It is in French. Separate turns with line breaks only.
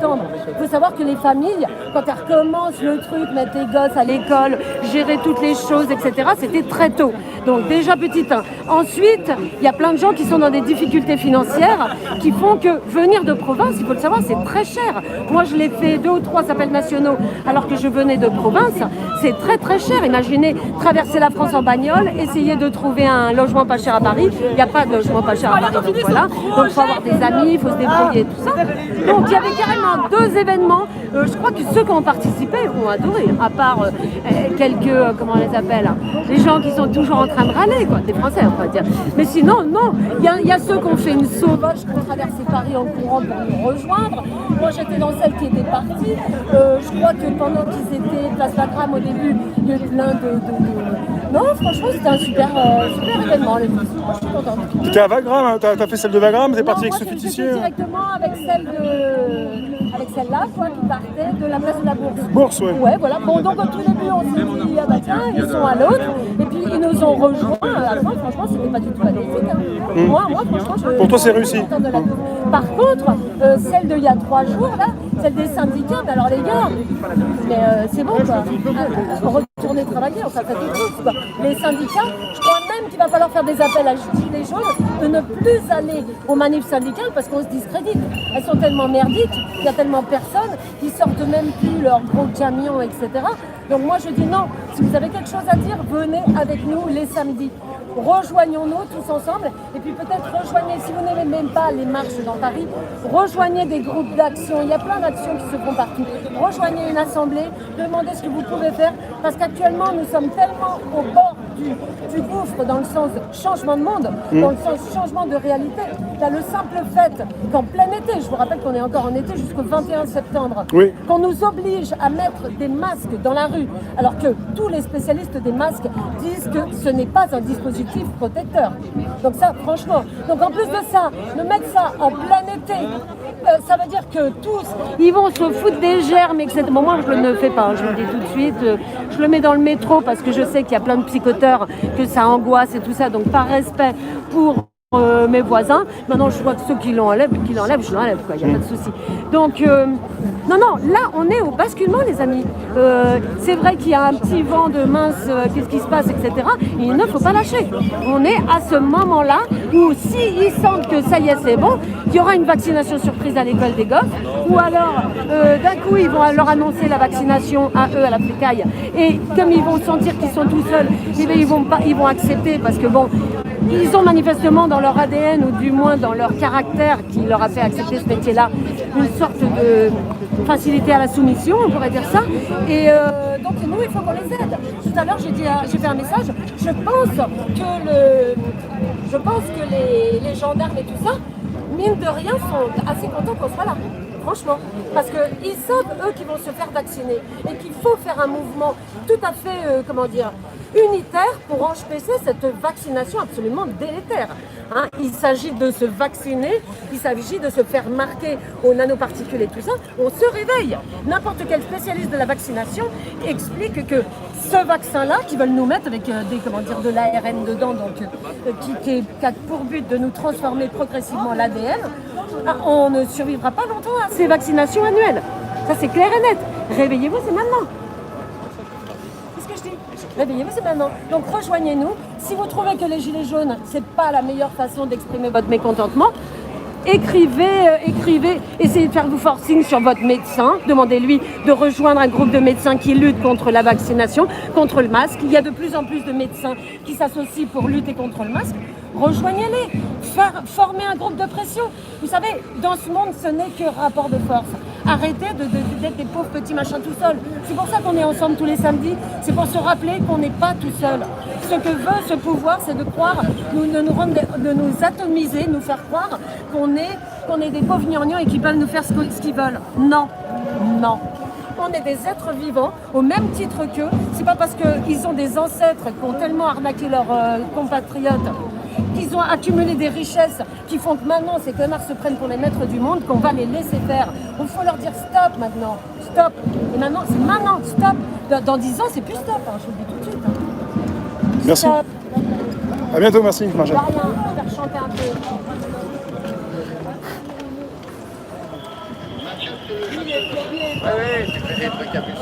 septembre. Il faut savoir que les familles, quand elles recommencent le truc, mettre les gosses à l'école, gérer toutes les choses, etc., c'était très tôt. Donc déjà petit 1. Ensuite, il y a plein de gens qui sont dans des difficultés financières qui font que venir de province, il faut le savoir, c'est très cher. Moi, je l'ai fait 2 ou 3 appels nationaux alors que je venais de province. C'est très très cher. Imaginez traverser la France en bagnole, essayer de trouver un logement pas cher à Paris. Il n'y a pas de logement pas cher à Paris, donc voilà. Donc il faut avoir des amis, il faut se débrouiller, tout ça. Donc il y avait carrément 2 événements. Je crois que ceux qui ont participé ont adoré, à part quelques, comment on les appelle, les gens qui sont toujours en train de râler, quoi, des Français, on va dire. Mais sinon, non. Il y a ceux qui ont fait une sauvage qui ont traversé Paris en courant pour nous rejoindre. Moi, j'étais dans celle qui était partie. Je crois que pendant qu'ils étaient place Wagram au début, il y a eu plein de... Non, franchement, c'était un super événement. Je suis contente.
Tu étais à Wagram, hein, t'as fait celle de Wagram, t'es parti avec ce
j'étais
fétichier
directement avec celle-là, quoi, qui partait de la place de la Bourse.
Bourse, ouais.
Ouais, voilà. Bon, donc au tout début, on s'est dit, ah bah tiens, ils sont à l'autre. Et puis, ils nous ont rejoints. À la fin, franchement, c'était pas du tout magnifique. Hein. Moi, franchement,
Pour toi, c'est réussi.
Par contre, celle d'il y a 3 jours, là, celle des syndicats, mais alors les gars, c'est bon, quoi. Retourner travailler, enfin, faites autre chose, quoi. Les syndicats, je crois même qu'il va falloir faire des appels à gilets jaunes de ne plus aller aux manifs syndicales parce qu'on se discrédite. Elles sont tellement merdiques, il y a tellement personne qui sortent même plus leurs gros camions, etc. Donc moi je dis non, si vous avez quelque chose à dire, venez avec nous les samedis. Rejoignons-nous tous ensemble et puis peut-être rejoignez, si vous n'aimez même pas les marches dans Paris, rejoignez des groupes d'action, il y a plein d'actions qui se font partout. Rejoignez une assemblée, demandez ce que vous pouvez faire parce qu'actuellement nous sommes tellement au bord du gouffre dans le sens changement de monde, dans le sens changement de réalité. Là, le simple fait qu'en plein été, je vous rappelle qu'on est encore en été jusqu'au 21 septembre,
oui,
qu'on nous oblige à mettre des masques dans la rue, alors que tous les spécialistes des masques disent que ce n'est pas un dispositif protecteur. Donc ça, franchement, donc en plus de ça, de mettre ça en plein été, ça veut dire que tous, ils vont se foutre des germes, etc. Bon, moi, je ne le fais pas, hein, je vous le dis tout de suite. Je le mets dans le métro parce que je sais qu'il y a plein de psychoteurs, que ça angoisse et tout ça. Donc, par respect pour mes voisins, maintenant, je vois que ceux qui l'enlèvent, je l'enlève, quoi. Il n'y a pas de souci. Donc, non, là, on est au basculement, les amis. C'est vrai qu'il y a un petit vent de mince, qu'est-ce qui se passe, etc. Et il ne faut pas lâcher. On est à ce moment-là où, s'ils sentent que ça y est, c'est bon, il y aura une vaccination surprise à l'école des gosses, ou alors, d'un coup, ils vont leur annoncer la vaccination à eux, à la Frécaille. Et comme ils vont sentir qu'ils sont tout seuls, eh bien, ils vont accepter parce que, bon, ils ont manifestement dans leur ADN, ou du moins dans leur caractère qui leur a fait accepter ce métier-là, une sorte de facilité à la soumission, on pourrait dire ça. Et donc nous, il faut qu'on les aide. Tout à l'heure, j'ai fait un message. Je pense que les gendarmes et tout ça, mine de rien, sont assez contents qu'on soit là. Franchement, parce qu'ils savent, eux, qu'ils vont se faire vacciner et qu'il faut faire un mouvement tout à fait, unitaire pour empêcher cette vaccination absolument délétère. Hein, il s'agit de se vacciner, il s'agit de se faire marquer aux nanoparticules et tout ça. On se réveille. N'importe quel spécialiste de la vaccination explique que ce vaccin-là, qu'ils veulent nous mettre avec de l'ARN dedans, donc, qui a pour but de nous transformer progressivement l'ADN, on ne survivra pas longtemps à ces vaccinations annuelles. Ça, c'est clair et net. Réveillez-vous, c'est maintenant. Réveillez-vous, c'est maintenant. Donc rejoignez-nous. Si vous trouvez que les gilets jaunes, c'est pas la meilleure façon d'exprimer votre mécontentement, écrivez, essayez de faire du forcing sur votre médecin, demandez-lui de rejoindre un groupe de médecins qui luttent contre la vaccination, contre le masque. Il y a de plus en plus de médecins qui s'associent pour lutter contre le masque. Rejoignez-les, formez un groupe de pression. Vous savez, dans ce monde, ce n'est que rapport de force. Arrêtez d'être des pauvres petits machins tout seuls. C'est pour ça qu'on est ensemble tous les samedis. C'est pour se rappeler qu'on n'est pas tout seul. Ce que veut ce pouvoir, c'est de croire, de nous atomiser, nous faire croire qu'on est des pauvres gnangnans et qu'ils peuvent nous faire ce qu'ils veulent. Non. On est des êtres vivants, au même titre qu'eux. C'est pas parce qu'ils ont des ancêtres qui ont tellement arnaqué leurs compatriotes, qu'ils ont accumulé des richesses qui font que maintenant ces connards se prennent pour les maîtres du monde, qu'on va les laisser faire. Il faut leur dire stop maintenant, stop. Et maintenant, c'est maintenant, stop. Dans 10 ans, c'est plus stop, hein, je vous le dis tout de suite. Hein.
Merci.
Stop.
À bientôt, merci Marjane.
De rien, faire chanter un peu.
Ouais, tu fais des trucs à plus